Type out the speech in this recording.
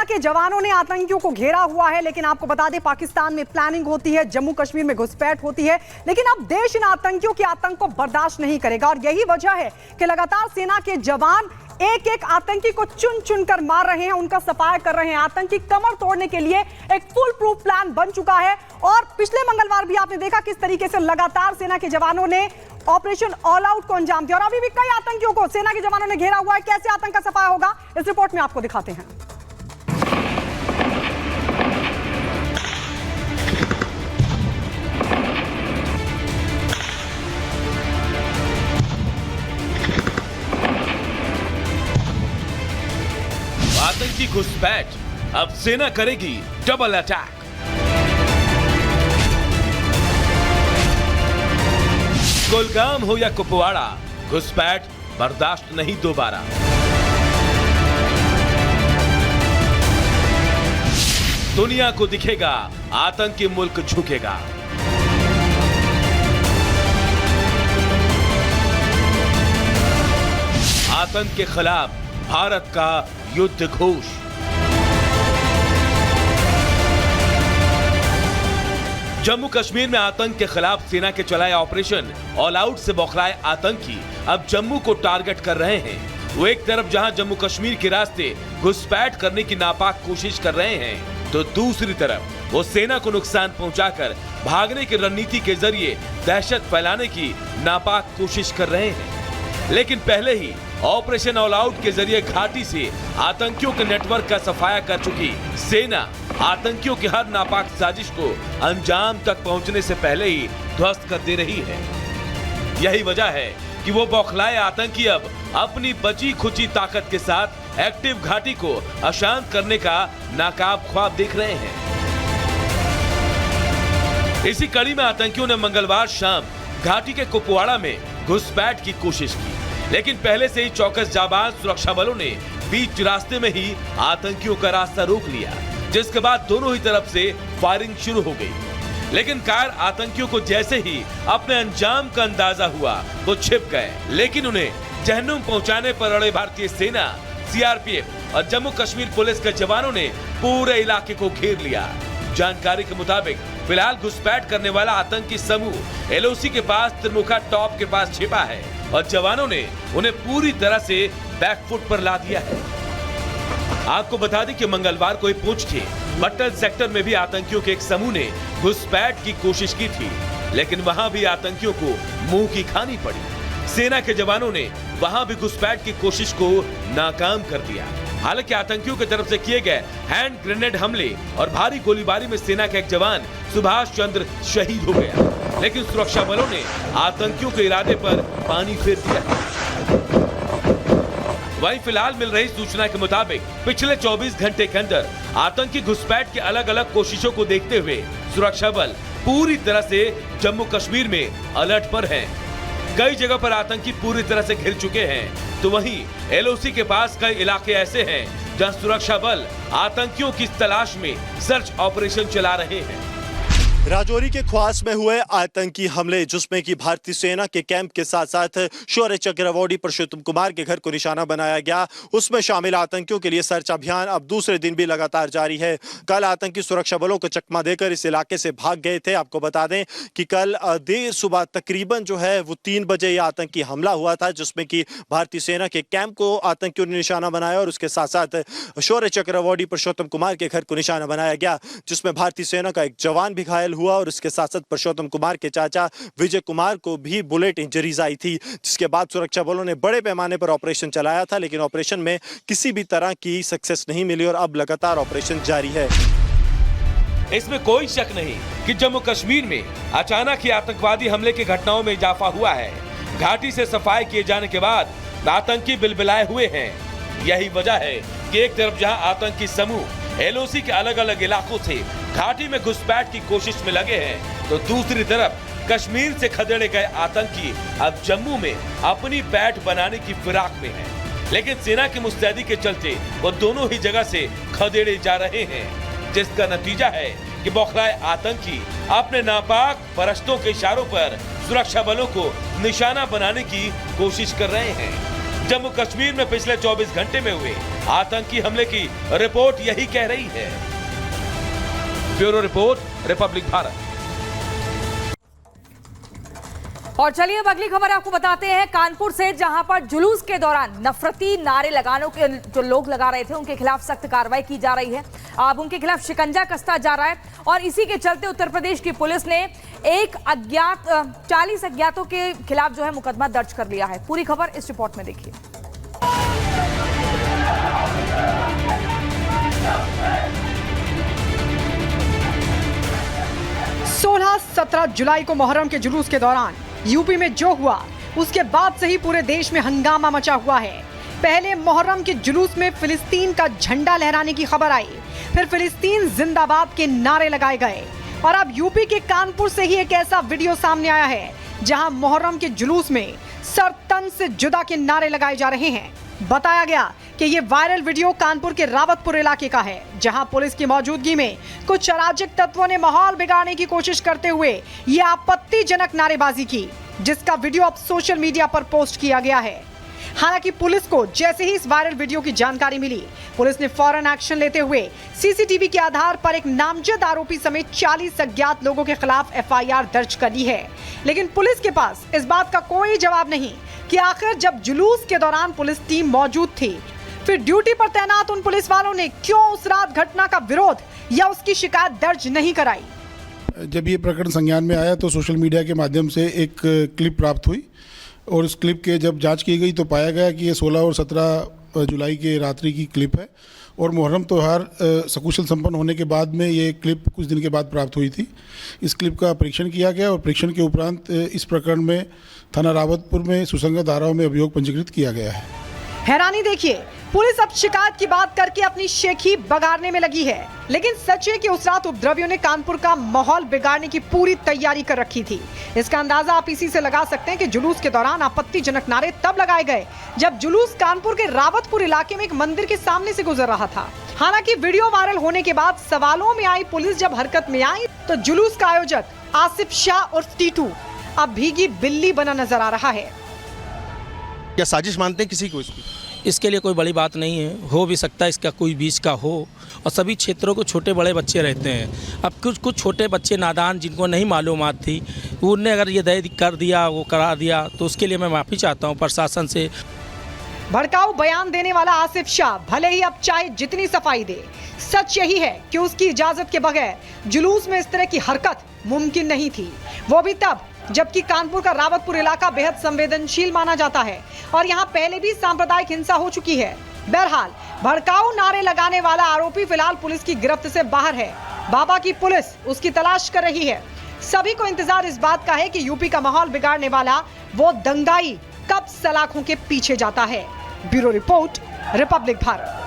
के जवानों ने आतंकियों को घेरा हुआ है, लेकिन आपको बता दें पाकिस्तान में प्लानिंग होती है, जम्मू कश्मीर में घुसपैठ होती है, लेकिन अब देश इन आतंकियों के आतंक को बर्दाश्त नहीं करेगा। और यही वजह है कि लगातार सेना के जवान एक एक आतंकी को चुन चुन कर मार रहे हैं, उनका सफाया कर रहे हैं। आतंकी कमर तोड़ने के लिए एक फुल प्रूफ प्लान बन चुका है। और पिछले मंगलवार भी आपने देखा किस तरीके से लगातार सेना के जवानों ने ऑपरेशन ऑल आउट को अंजाम दिया और अभी भी कई आतंकियों को सेना के जवानों ने घेरा हुआ है। कैसे आतंक का सफाया होगा इस रिपोर्ट में आपको दिखाते हैं। आतंकी घुसपैठ, अब सेना करेगी डबल अटैक। कुलगाम हो या कुपवाड़ा, घुसपैठ बर्दाश्त नहीं दोबारा। दुनिया को दिखेगा आतंकी मुल्क झुकेगा। आतंक के खिलाफ भारत का युद्ध घोष। जम्मू कश्मीर में आतंक के खिलाफ सेना के चलाए ऑपरेशन ऑल आउट से बौखलाए आतंकी अब जम्मू को टारगेट कर रहे हैं। वो एक तरफ जहां जम्मू कश्मीर के रास्ते घुसपैठ करने की नापाक कोशिश कर रहे हैं, तो दूसरी तरफ वो सेना को नुकसान पहुंचाकर भागने की रणनीति के जरिए दहशत फैलाने की नापाक कोशिश कर रहे हैं। लेकिन पहले ही ऑपरेशन ऑल आउट के जरिए घाटी से आतंकियों के नेटवर्क का सफाया कर चुकी सेना आतंकियों की हर नापाक साजिश को अंजाम तक पहुंचने से पहले ही ध्वस्त कर दे रही है। यही वजह है कि वो बौखलाए आतंकी अब अपनी बची खुची ताकत के साथ एक्टिव घाटी को अशांत करने का नाकाब ख्वाब देख रहे हैं। इसी कड़ी में आतंकियों ने मंगलवार शाम घाटी के कुपवाड़ा में घुसपैठ की कोशिश की, लेकिन पहले से ही चौकस जाबाज सुरक्षा बलों ने बीच रास्ते में ही आतंकियों का रास्ता रोक लिया, जिसके बाद दोनों ही तरफ से फायरिंग शुरू हो गई। लेकिन कायर आतंकियों को जैसे ही अपने अंजाम का अंदाजा हुआ वो छिप गए, लेकिन उन्हें जहन्नुम पहुंचाने पर अड़े भारतीय सेना, सीआरपीएफ और जम्मू कश्मीर पुलिस के जवानों ने पूरे इलाके को घेर लिया। जानकारी के मुताबिक फिलहाल घुसपैठ करने वाला आतंकी समूह एलओसी के पास त्रिमुखा टॉप के पास छिपा है और जवानों ने उन्हें पूरी तरह से बैकफुट पर ला दिया है। आपको बता दें कि मंगलवार को पूंछ के बट्टल सेक्टर में भी आतंकियों के एक समूह ने घुसपैठ की कोशिश की थी, लेकिन वहां भी आतंकियों को मुंह की खानी पड़ी। सेना के जवानों ने वहां भी घुसपैठ की कोशिश को नाकाम कर दिया। हालांकि आतंकियों की तरफ से किए गए हैंड ग्रेनेड हमले और भारी गोलीबारी में सेना का एक जवान सुभाष चंद्र शहीद हो गया, लेकिन सुरक्षा बलों ने आतंकियों के इरादे पर पानी फेर दिया। वहीं फिलहाल मिल रही सूचना के मुताबिक पिछले 24 घंटे के अंदर आतंकी घुसपैठ की अलग अलग कोशिशों को देखते हुए सुरक्षा बल पूरी तरह से जम्मू कश्मीर में अलर्ट पर हैं। कई जगह पर आतंकी पूरी तरह से घिर चुके हैं, तो वहीं एलओसी के पास कई इलाके ऐसे हैं जहां सुरक्षा बल आतंकियों की तलाश में सर्च ऑपरेशन चला रहे हैं। राजौरी के ख्वास में हुए आतंकी हमले, जिसमें कि भारतीय सेना के कैंप के साथ साथ शौर्य चक्र अवॉर्डी पुरुषोत्तम कुमार के घर को निशाना बनाया गया, उसमें शामिल आतंकियों के लिए सर्च अभियान अब दूसरे दिन भी लगातार जारी है। कल आतंकी सुरक्षा बलों को चकमा देकर इस इलाके से भाग गए थे। आपको बता दें कि कल देर सुबह तकरीबन जो है वो 3 बजे यह आतंकी हमला हुआ था, जिसमें कि भारतीय सेना के कैंप को आतंकियों ने निशाना बनाया और उसके साथ साथ शौर्य चक्र अवॉर्डी पुरुषोत्तम कुमार के घर को निशाना बनाया गया, जिसमें भारतीय सेना का एक जवान भी घायल हुआ और उसके साथ साथ पुरुषोत्तम कुमार के चाचा विजय कुमार को भी बुलेट इंजरीज आई थी, जिसके बाद सुरक्षा बलों ने बड़े पैमाने पर ऑपरेशन चलाया था, लेकिन ऑपरेशन में किसी भी तरह की सक्सेस नहीं मिली और अब लगातार ऑपरेशन जारी है। इसमें कोई शक नहीं कि जम्मू कश्मीर में अचानक ही आतंकवादी हमले की घटनाओं में इजाफा हुआ है। घाटी से सफाई किए जाने के बाद आतंकी बिलबिलाए हुए हैं। यही वजह है कि एक तरफ जहां आतंकी समूह एलओसी के अलग अलग इलाकों से घाटी में घुसपैठ की कोशिश में लगे हैं, तो दूसरी तरफ कश्मीर से खदेड़े गए आतंकी अब जम्मू में अपनी पैठ बनाने की फिराक में हैं। लेकिन सेना की मुस्तैदी के चलते वो दोनों ही जगह से खदेड़े जा रहे हैं, जिसका नतीजा है कि बौखलाए आतंकी अपने नापाक फरिश्तों के इशारों पर सुरक्षा बलों को निशाना बनाने की कोशिश कर रहे हैं। जम्मू कश्मीर में पिछले 24 घंटे में हुए आतंकी हमले की रिपोर्ट यही कह रही है। Bureau report, Republic Bharat. और चलिए अब अगली खबर आपको बताते हैं कानपुर से, जहां पर जुलूस के दौरान नफरती नारे लगाने के जो लोग लगा रहे थे उनके खिलाफ सख्त कार्रवाई की जा रही है। अब उनके खिलाफ शिकंजा कसता जा रहा है और इसी के चलते उत्तर प्रदेश की पुलिस ने 40 अज्ञातों के खिलाफ जो है मुकदमा दर्ज कर लिया है। पूरी खबर इस रिपोर्ट में देखिए। 16-17 जुलाई को मुहर्रम के जुलूस के दौरान यूपी में जो हुआ उसके बाद से ही पूरे देश में हंगामा मचा हुआ है। पहले मुहर्रम के जुलूस में फिलिस्तीन का झंडा लहराने की खबर आई, फिर फिलिस्तीन जिंदाबाद के नारे लगाए गए और अब यूपी के कानपुर से ही एक ऐसा वीडियो सामने आया है जहां मुहर्रम के जुलूस में सर तन से जुदा के नारे लगाए जा रहे हैं। बताया गया कि ये वायरल वीडियो कानपुर के रावतपुर इलाके का है, जहां पुलिस की मौजूदगी में कुछ अराजक तत्वों ने माहौल बिगाड़ने की कोशिश करते हुए ये आपत्तिजनक नारेबाजी की, जिसका वीडियो अब सोशल मीडिया पर पोस्ट किया गया है। हालांकि पुलिस को जैसे ही इस वायरल वीडियो की जानकारी मिली, पुलिस ने फौरन एक्शन लेते हुए सीसीटीवी के आधार पर एक नामजद आरोपी समेत 40 अज्ञात लोगों के खिलाफ एफआईआर दर्ज कर ली है। लेकिन पुलिस के पास इस बात का कोई जवाब नहीं कि आखिर जब जुलूस के दौरान पुलिस टीम मौजूद थी, फिर ड्यूटी पर तैनात उन पुलिस वालों ने क्यों उस रात घटना का विरोध या उसकी शिकायत दर्ज नहीं कराई। जब ये प्रकरण संज्ञान में आया तो सोशल मीडिया के माध्यम से एक क्लिप प्राप्त हुई और उस क्लिप के जब जांच की गई तो पाया गया कि ये 16 और 17 जुलाई के रात्रि की क्लिप है और मुहर्रम त्यौहार सकुशल संपन्न होने के बाद में ये क्लिप कुछ दिन के बाद प्राप्त हुई थी। इस क्लिप का परीक्षण किया गया और परीक्षण के उपरांत इस प्रकरण में थाना रावतपुर में सुसंगत धाराओं में अभियोग पंजीकृत किया गया है। हैरानी देखिए, पुलिस अब शिकायत की बात करके अपनी शेखी बगाड़ने में लगी है, लेकिन सच है कि उस रात उपद्रवियों ने कानपुर का माहौल बिगाड़ने की पूरी तैयारी कर रखी थी। इसका अंदाजा आप इसी से लगा सकते हैं कि जुलूस के दौरान आपत्तिजनक नारे तब लगाए गए जब जुलूस कानपुर के रावतपुर इलाके में एक मंदिर के सामने से गुजर रहा था। हालांकि वीडियो वायरल होने के बाद सवालों में आई पुलिस जब हरकत में आई तो जुलूस का आयोजक आसिफ शाह और टीटू अब भीगी बिल्ली बना नजर आ रहा है। क्या साजिश मानते हैं किसी को इसके लिए कोई बड़ी बात नहीं है, हो भी सकता है इसका कोई बीच का हो। और सभी क्षेत्रों को छोटे बड़े बच्चे रहते हैं। अब कुछ छोटे बच्चे नादान जिनको नहीं मालूमात थी, उनने अगर ये दय कर दिया, वो करा दिया, तो उसके लिए मैं माफ़ी चाहता हूँ प्रशासन से। भड़काऊ बयान देने वाला आसिफ शाह भले ही अब चाहे जितनी सफाई दे, सच यही है कि उसकी इजाजत के बगैर जुलूस में इस तरह की हरकत मुमकिन नहीं थी, वो भी तब जबकि कानपुर का रावतपुर इलाका बेहद संवेदनशील माना जाता है और यहाँ पहले भी सांप्रदायिक हिंसा हो चुकी है। बहरहाल भड़काऊ नारे लगाने वाला आरोपी फिलहाल पुलिस की गिरफ्त से बाहर है। बाबा की पुलिस उसकी तलाश कर रही है। सभी को इंतजार इस बात का है कि यूपी का माहौल बिगाड़ने वाला वो दंगाई कब सलाखों के पीछे जाता है। Bureau report, Republic Bharat.